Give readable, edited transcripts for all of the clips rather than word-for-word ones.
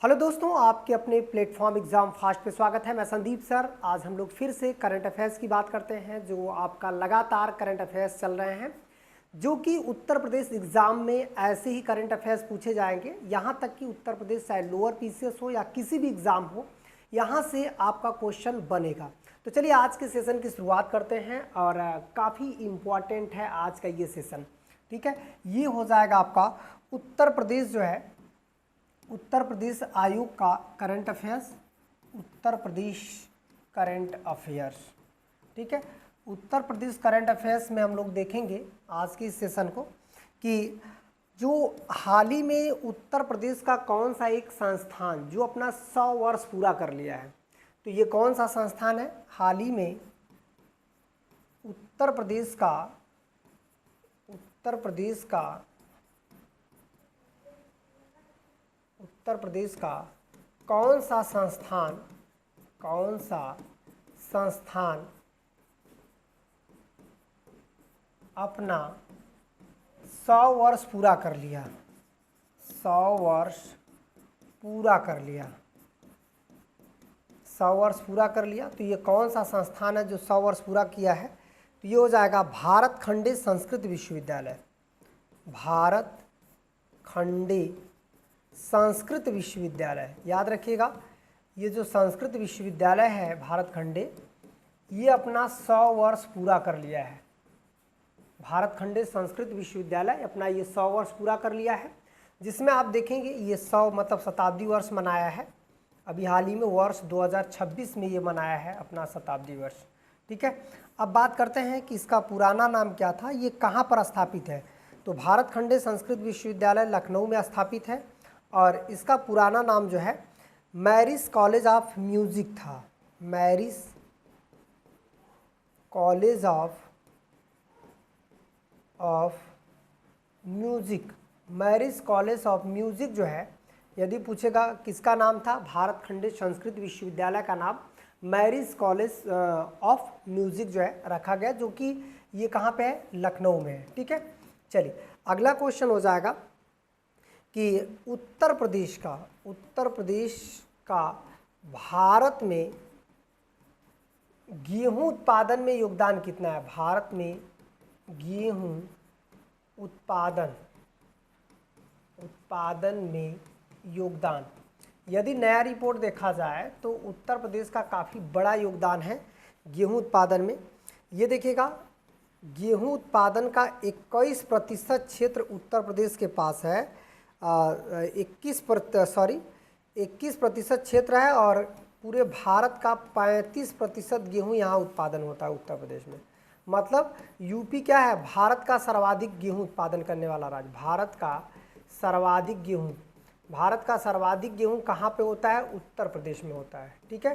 Hello दोस्तों, आपके अपने प्लेटफॉर्म एग्ज़ाम फास्ट पे स्वागत है। मैं संदीप सर। आज हम लोग फिर से करंट अफेयर्स की बात करते हैं, जो आपका लगातार करंट अफेयर्स चल रहे हैं, जो कि उत्तर प्रदेश एग्ज़ाम में ऐसे ही करंट अफेयर्स पूछे जाएंगे। यहाँ तक कि उत्तर प्रदेश चाहे लोअर पीसीएस हो या किसी भी एग्ज़ाम हो, यहाँ से आपका क्वेश्चन बनेगा। तो चलिए आज के सेशन की शुरुआत करते हैं और काफ़ी इम्पॉर्टेंट है आज का ये सेशन। ठीक है, ये हो जाएगा आपका उत्तर प्रदेश जो है, उत्तर प्रदेश आयोग का current affairs, Uttar Pradesh current affairs. ठीक है, उत्तर प्रदेश करंट अफेयर्स में हम लोग देखेंगे आज के इस सेशन को कि जो हाल ही में उत्तर प्रदेश का कौन सा एक संस्थान जो अपना 100 वर्ष पूरा कर लिया है, तो ये कौन सा संस्थान है। हाल ही में उत्तर प्रदेश का कौन सा संस्थान अपना 100 वर्ष पूरा कर लिया, 100 वर्ष पूरा कर लिया, 100 वर्ष पूरा कर लिया। तो ये कौन सा संस्थान है जो 100 वर्ष पूरा किया है, तो ये हो जाएगा भारत खंडे संस्कृत विश्वविद्यालय। भारत खंडे संस्कृत विश्वविद्यालय, याद रखिएगा, ये जो संस्कृत विश्वविद्यालय है भारत खंडे, ये अपना 100 वर्ष पूरा कर लिया है। भारत खंडे संस्कृत विश्वविद्यालय अपना ये 100 वर्ष पूरा कर लिया है, जिसमें आप देखेंगे ये 100 मतलब शताब्दी वर्ष मनाया है। अभी हाल ही में वर्ष 2026 में ये मनाया है अपना शताब्दी वर्ष। ठीक है, अब बात करते हैं कि इसका पुराना नाम क्या था, ये कहाँ पर स्थापित है। तो भारत खंडे संस्कृत विश्वविद्यालय लखनऊ में स्थापित है और इसका पुराना नाम जो है मैरिज कॉलेज ऑफ म्यूजिक था। Marriage college of music, marriage college of music जो है, यदि पूछेगा किसका नाम था, भारत खंडे संस्कृत विश्वविद्यालय का नाम मैरिज कॉलेज ऑफ म्यूजिक जो है रखा गया, जो कि ये कहाँ पे है, लखनऊ में है। ठीक है, चलिए अगला क्वेश्चन हो जाएगा कि उत्तर प्रदेश का भारत में गेहूं उत्पादन में योगदान कितना है। भारत में गेहूं उत्पादन में योगदान, यदि नया रिपोर्ट देखा जाए तो उत्तर प्रदेश का काफ़ी बड़ा योगदान है गेहूं उत्पादन में। ये देखिएगा, गेहूं उत्पादन का 21% क्षेत्र उत्तर प्रदेश के पास है। 21% क्षेत्र है और पूरे भारत का 35% गेहूं यहाँ उत्पादन होता है उत्तर प्रदेश में। मतलब यूपी क्या है, भारत का सर्वाधिक गेहूं उत्पादन करने वाला राज्य। भारत का सर्वाधिक गेहूं कहाँ पे होता है, उत्तर प्रदेश में होता है। ठीक है,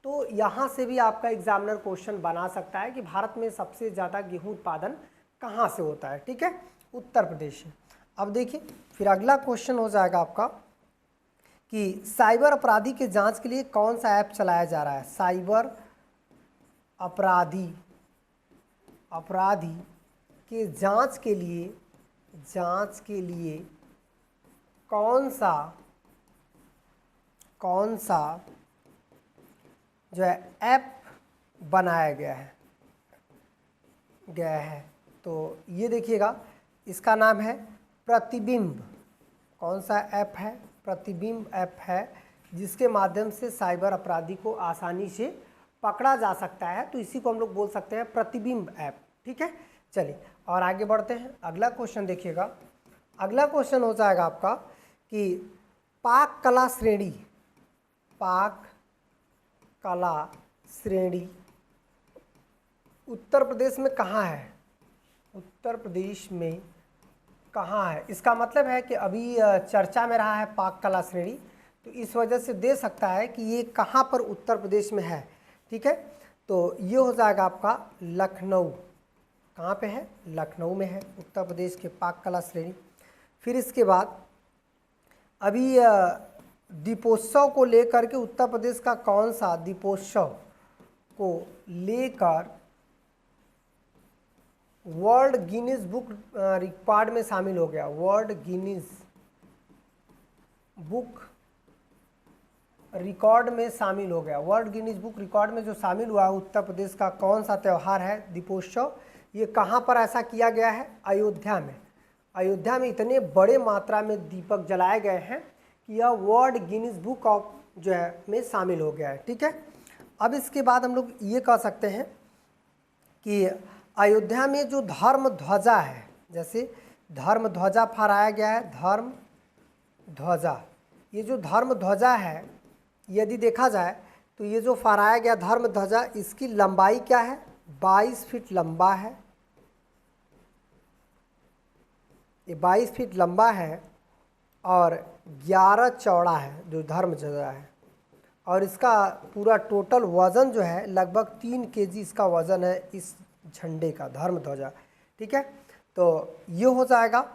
तो यहाँ से भी आपका एग्जामिनर क्वेश्चन बना सकता है कि भारत में सबसे ज़्यादा गेहूं उत्पादन कहाँ से होता है। ठीक है, उत्तर प्रदेश से। अब देखिए फिर अगला क्वेश्चन हो जाएगा आपका कि साइबर अपराधी के जांच के लिए कौन सा ऐप चलाया जा रहा है। साइबर अपराधी के जांच के लिए कौन सा जो है ऐप बनाया गया है। तो ये देखिएगा, इसका नाम है प्रतिबिंब। कौन सा ऐप है, प्रतिबिंब ऐप है, जिसके माध्यम से साइबर अपराधी को आसानी से पकड़ा जा सकता है। तो इसी को हम लोग बोल सकते हैं प्रतिबिंब ऐप। ठीक है, चलिए और आगे बढ़ते हैं। अगला क्वेश्चन देखिएगा, अगला क्वेश्चन हो जाएगा आपका कि पाक कला श्रेणी उत्तर प्रदेश में कहाँ है। उत्तर प्रदेश में कहाँ है, इसका मतलब है कि अभी चर्चा में रहा है पाक कला श्रेणी, तो इस वजह से दे सकता है कि ये कहाँ पर उत्तर प्रदेश में है। ठीक है, तो ये हो जाएगा आपका लखनऊ। कहाँ पे है, लखनऊ में है उत्तर प्रदेश के पाक कला श्रेणी। फिर इसके बाद अभी दीपोत्सव को लेकर के उत्तर प्रदेश का कौन सा दीपोत्सव को लेकर वर्ल्ड गिनीज बुक रिकॉर्ड में शामिल हो गया। वर्ल्ड गिनीज बुक रिकॉर्ड में शामिल हो गया, वर्ल्ड गिनीज बुक रिकॉर्ड में जो शामिल हुआ उत्तर प्रदेश का कौन सा त्यौहार है? दीपोत्सव। ये कहाँ पर ऐसा किया गया है? अयोध्या में। अयोध्या में इतने बड़े मात्रा में दीपक जलाए गए हैं कि यह वर्ल्ड गिनीज बुक ऑफ जो है में शामिल हो गया है। ठीक है, अब इसके बाद हम लोग ये कह सकते हैं कि अयोध्या में जो धर्म ध्वजा है, जैसे धर्म ध्वजा फहराया गया है, धर्म ध्वजा, ये जो धर्म ध्वजा है यदि देखा जाए तो ये जो फहराया गया धर्म ध्वजा, इसकी लंबाई क्या है? 22 फीट लंबा है। ये 22 फीट लंबा है और 11 चौड़ा है जो धर्म ध्वजा है, और इसका पूरा टोटल वज़न जो है लगभग 3 केजी इसका वज़न है इस झंडे का, धर्म ध्वजा। ठीक है, तो ये हो जाएगा।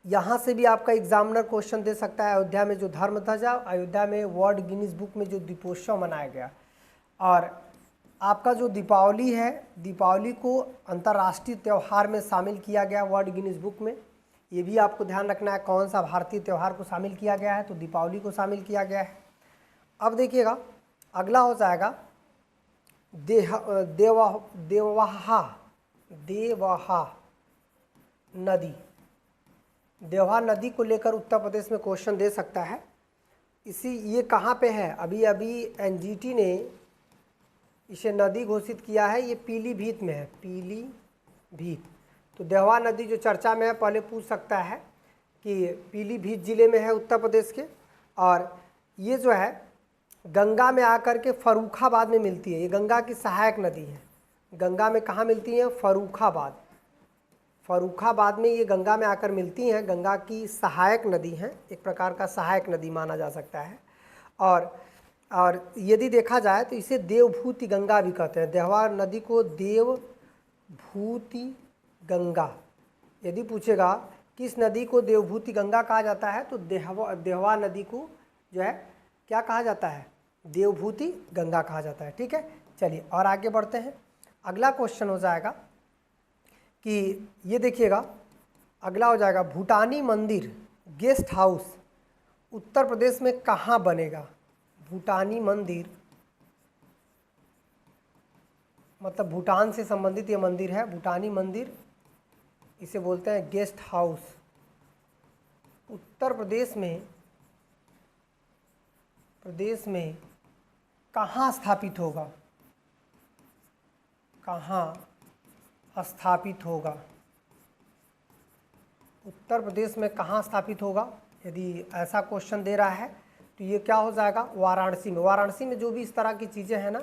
यहाँ से भी आपका एग्जामिनर क्वेश्चन दे सकता है, अयोध्या में जो धर्म ध्वजा, अयोध्या में वर्ल्ड गिनीज बुक में जो दीपोत्सव मनाया गया, और आपका जो दीपावली है, दीपावली को अंतर्राष्ट्रीय त्यौहार में शामिल किया गया वर्ल्ड गिनीज बुक में। ये भी आपको ध्यान रखना है कौन सा भारतीय त्यौहार को शामिल किया गया है, तो दीपावली को शामिल किया गया है। अब देखिएगा अगला हो जाएगा देवहा नदी। देवहा नदी को लेकर उत्तर प्रदेश में क्वेश्चन दे सकता है। ये कहाँ पे है? अभी एनजीटी ने इसे नदी घोषित किया है, ये पीलीभीत में है, पीलीभीत। तो देवहा नदी जो चर्चा में है, पहले पूछ सकता है कि पीलीभीत जिले में है उत्तर प्रदेश के, और ये जो है गंगा में आकर के फर्रुखाबाद में मिलती है। ये गंगा की सहायक नदी है। गंगा में कहाँ मिलती है? फर्रुखाबाद। फर्रुखाबाद में ये गंगा में आकर मिलती हैं। गंगा की सहायक नदी हैं, एक प्रकार का सहायक नदी माना जा सकता है। और यदि देखा जाए तो इसे देवभूति गंगा भी कहते हैं। देवहा नदी को देवभूति गंगा, यदि पूछेगा किस नदी को देवभूति गंगा कहा जाता है, तो देवहा नदी को जो है क्या कहा जाता है? देवभूति गंगा कहा जाता है। ठीक है, चलिए और आगे बढ़ते हैं। अगला क्वेश्चन हो जाएगा कि ये देखिएगा, अगला हो जाएगा भूटानी मंदिर गेस्ट हाउस उत्तर प्रदेश में कहाँ बनेगा? भूटानी मंदिर मतलब भूटान से संबंधित ये मंदिर है। भूटानी मंदिर, इसे बोलते हैं गेस्ट हाउस। उत्तर प्रदेश में कहाँ स्थापित होगा? कहाँ स्थापित होगा? उत्तर प्रदेश में कहाँ स्थापित होगा? यदि ऐसा क्वेश्चन दे रहा है तो ये क्या हो जाएगा? वाराणसी में। वाराणसी में जो भी इस तरह की चीज़ें हैं ना,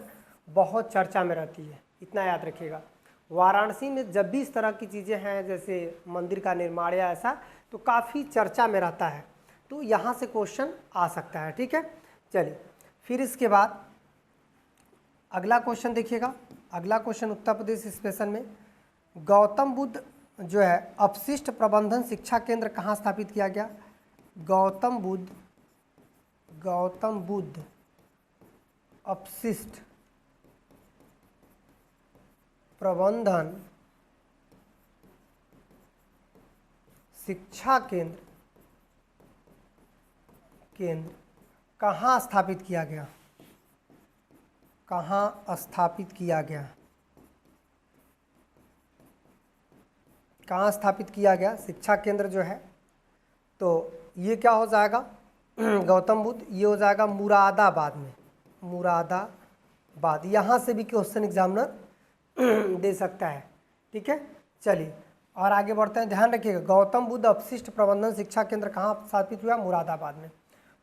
बहुत चर्चा में रहती है, इतना याद रखिएगा। वाराणसी में जब भी इस तरह की चीज़ें हैं, जैसे मंदिर का निर्माण या ऐसा, तो काफ़ी चर्चा में रहता है, तो यहाँ से क्वेश्चन आ सकता है। ठीक है, चलिए फिर इसके बाद अगला क्वेश्चन देखिएगा। अगला क्वेश्चन उत्तर प्रदेश स्पेशल में, गौतम बुद्ध जो है अपशिष्ट प्रबंधन शिक्षा केंद्र कहाँ स्थापित किया गया? गौतम बुद्ध अपशिष्ट प्रबंधन शिक्षा केंद्र कहाँ स्थापित किया गया? कहाँ स्थापित किया गया? कहाँ स्थापित किया गया शिक्षा केंद्र जो है? तो ये क्या हो जाएगा? गौतम बुद्ध, ये हो जाएगा मुरादाबाद में। मुरादाबाद, यहाँ से भी क्वेश्चन एग्जामिनर दे सकता है। ठीक है, चलिए और आगे बढ़ते हैं। ध्यान रखिएगा, गौतम बुद्ध अपशिष्ट प्रबंधन शिक्षा केंद्र कहाँ स्थापित हुआ? मुरादाबाद में।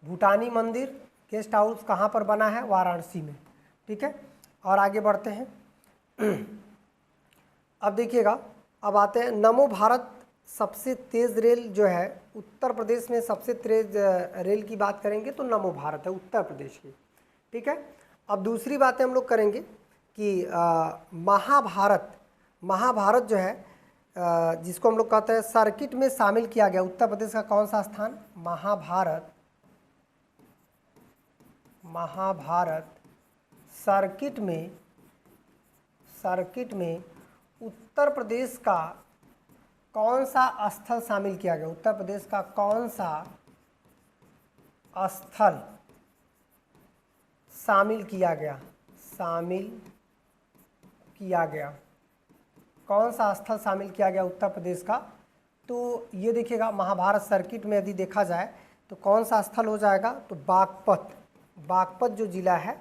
भूटानी मंदिर गेस्ट हाउस कहाँ पर बना है? वाराणसी में। ठीक है, और आगे बढ़ते हैं। अब देखिएगा, अब आते हैं नमो भारत सबसे तेज़ रेल जो है उत्तर प्रदेश में, सबसे तेज़ रेल की बात करेंगे तो नमो भारत है उत्तर प्रदेश की। ठीक है, अब दूसरी बातें हम लोग करेंगे कि महाभारत जो है जिसको हम लोग कहते हैं सर्किट में शामिल किया गया, उत्तर प्रदेश का कौन सा स्थान? महाभारत सर्किट में उत्तर प्रदेश का कौन सा स्थल शामिल किया गया? उत्तर प्रदेश का कौन सा स्थल शामिल किया गया। कौन सा स्थल शामिल किया गया उत्तर प्रदेश का? तो ये देखिएगा, महाभारत सर्किट में यदि देखा जाए तो कौन सा स्थल हो जाएगा? तो बागपत जो जिला है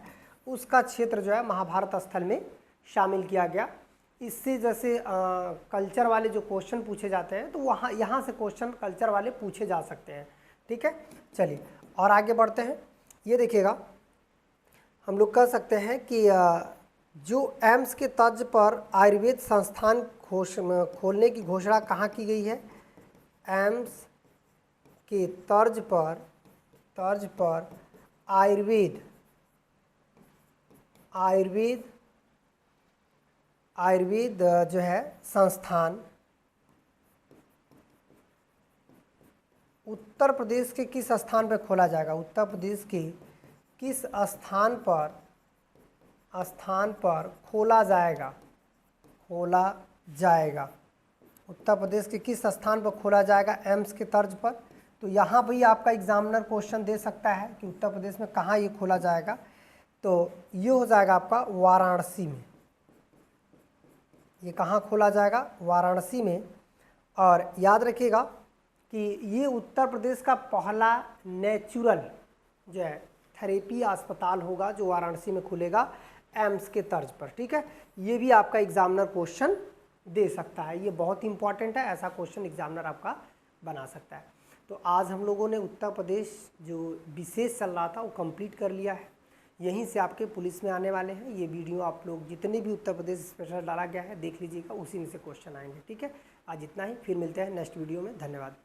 उसका क्षेत्र जो है महाभारत स्थल में शामिल किया गया। इससे जैसे कल्चर वाले जो क्वेश्चन पूछे जाते हैं तो यहाँ से क्वेश्चन कल्चर वाले पूछे जा सकते हैं। ठीक है, चलिए और आगे बढ़ते हैं। ये देखिएगा, हम लोग कह सकते हैं कि जो एम्स के तर्ज पर आयुर्वेद संस्थान खोलने की घोषणा कहाँ की गई है? एम्स के तर्ज पर आयुर्वेद जो है संस्थान उत्तर प्रदेश के किस स्थान पर खोला जाएगा? उत्तर प्रदेश के किस स्थान पर खोला जाएगा? उत्तर प्रदेश के किस स्थान पर खोला जाएगा एम्स के तर्ज पर? तो यहाँ भी आपका एग्जामिनर क्वेश्चन दे सकता है कि उत्तर प्रदेश में कहाँ ये खोला जाएगा। तो ये हो जाएगा आपका वाराणसी में। ये कहाँ खोला जाएगा? वाराणसी में। और याद रखिएगा कि ये उत्तर प्रदेश का पहला नेचुरल जो है थेरेपी अस्पताल होगा जो वाराणसी में खुलेगा एम्स के तर्ज पर। ठीक है, ये भी आपका एग्जामिनर क्वेश्चन दे सकता है। ये बहुत इंपॉर्टेंट है, ऐसा क्वेश्चन एग्जामिनर आपका बना सकता है। तो आज हम लोगों ने उत्तर प्रदेश जो विशेष चल रहा था वो कंप्लीट कर लिया है। यहीं से आपके पुलिस में आने वाले हैं। ये वीडियो आप लोग जितने भी उत्तर प्रदेश स्पेशल डाला गया है देख लीजिएगा, उसी में से क्वेश्चन आएंगे। ठीक है, आज इतना ही, फिर मिलते हैं नेक्स्ट वीडियो में। धन्यवाद।